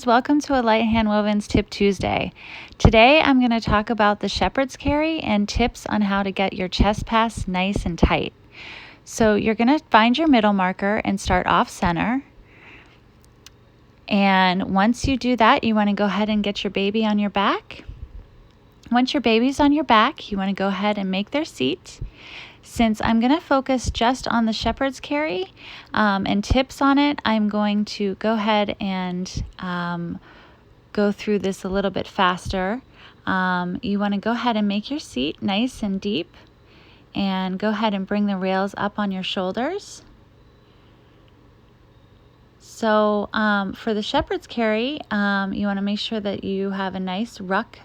friends, welcome to a Light Hand Wovens Tip Tuesday. Today I'm going to talk about the shepherd's carry and tips on how to get your chest pass nice and tight. So you're going to find your middle marker and start off center. And once you do that, you want to go ahead and get your baby on your back. Once your baby's on your back, you want to go ahead and make their seat. Since I'm going to focus just on the shepherd's carry and tips on it, I'm going to go ahead and go through this a little bit faster. You want to go ahead and make your seat nice and deep and go ahead and bring the rails up on your shoulders. So for the shepherd's carry, you want to make sure that you have a nice ruck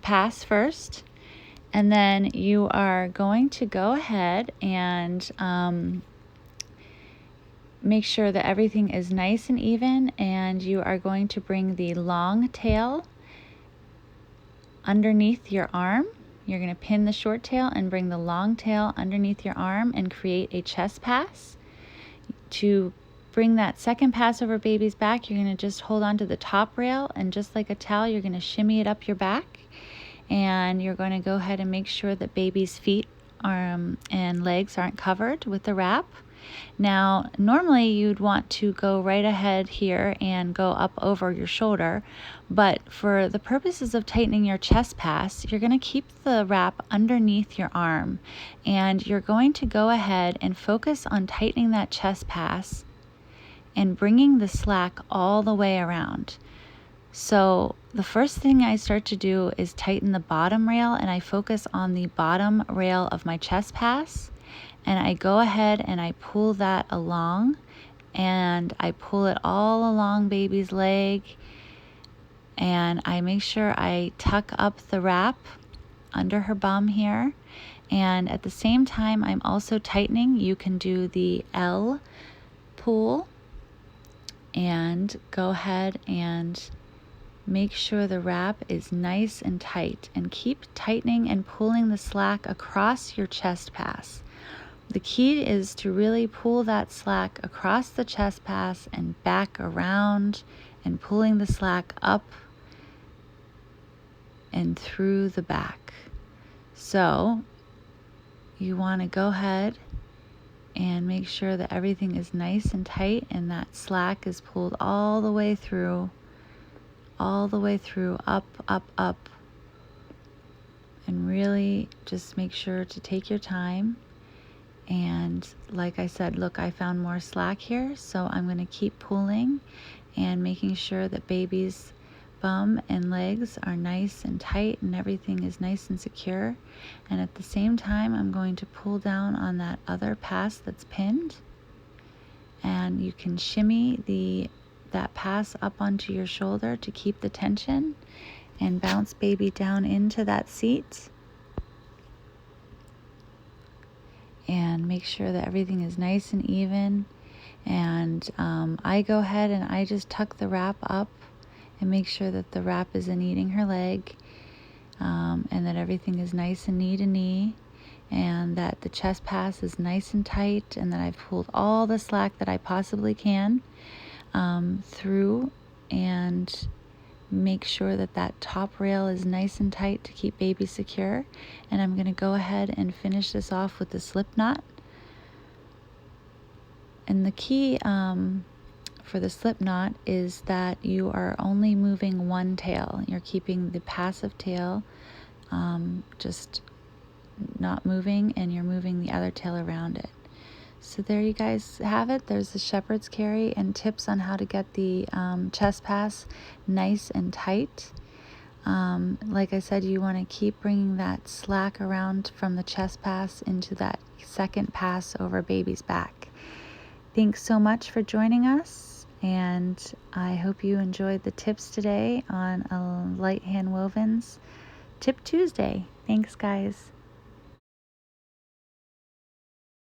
pass first. And then you are going to go ahead and make sure that everything is nice and even, and you are going to bring the long tail underneath your arm. You're going to pin the short tail and bring the long tail underneath your arm and create a chest pass. To bring that second pass over baby's back, you're going to just hold on to the top rail, and just like a towel, you're going to shimmy it up your back. And you're going to go ahead and make sure that baby's feet and legs aren't covered with the wrap. Now, normally you'd want to go right ahead here and go up over your shoulder, but for the purposes of tightening your chest pass, you're going to keep the wrap underneath your arm, and you're going to go ahead and focus on tightening that chest pass and bringing the slack all the way around. So the first thing I start to do is tighten the bottom rail, and I focus on the bottom rail of my chest pass, and I go ahead and I pull that along, and I pull it all along baby's leg, and I make sure I tuck up the wrap under her bum here, and at the same time I'm also tightening. You can do the L pull and go ahead and make sure the wrap is nice and tight, and keep tightening and pulling the slack across your chest pass. The key is to really pull that slack across the chest pass and back around, and pulling the slack up and through the back. So you want to go ahead and make sure that everything is nice and tight, and that slack is pulled all the way through, up, up, up. And really just make sure to take your time. And like I said, look, I found more slack here, so I'm going to keep pulling and making sure that baby's bum and legs are nice and tight and everything is nice and secure. And at the same time, I'm going to pull down on that other pass that's pinned, and you can shimmy that pass up onto your shoulder to keep the tension, and bounce baby down into that seat, and make sure that everything is nice and even. And I go ahead and I just tuck the wrap up and make sure that the wrap isn't eating her leg, and that everything is nice and knee to knee, and that the chest pass is nice and tight, and that I've pulled all the slack that I possibly can through, and make sure that that top rail is nice and tight to keep baby secure. And I'm going to go ahead and finish this off with the slip knot. And the key for the slip knot is that you are only moving one tail. You're keeping the passive tail just not moving, and you're moving the other tail around it. So there you guys have it. There's the shepherd's carry and tips on how to get the chest pass nice and tight. Like I said, you want to keep bringing that slack around from the chest pass into that second pass over baby's back. Thanks so much for joining us, and I hope you enjoyed the tips today on a Light Hand Wovens Tip Tuesday. Thanks, guys.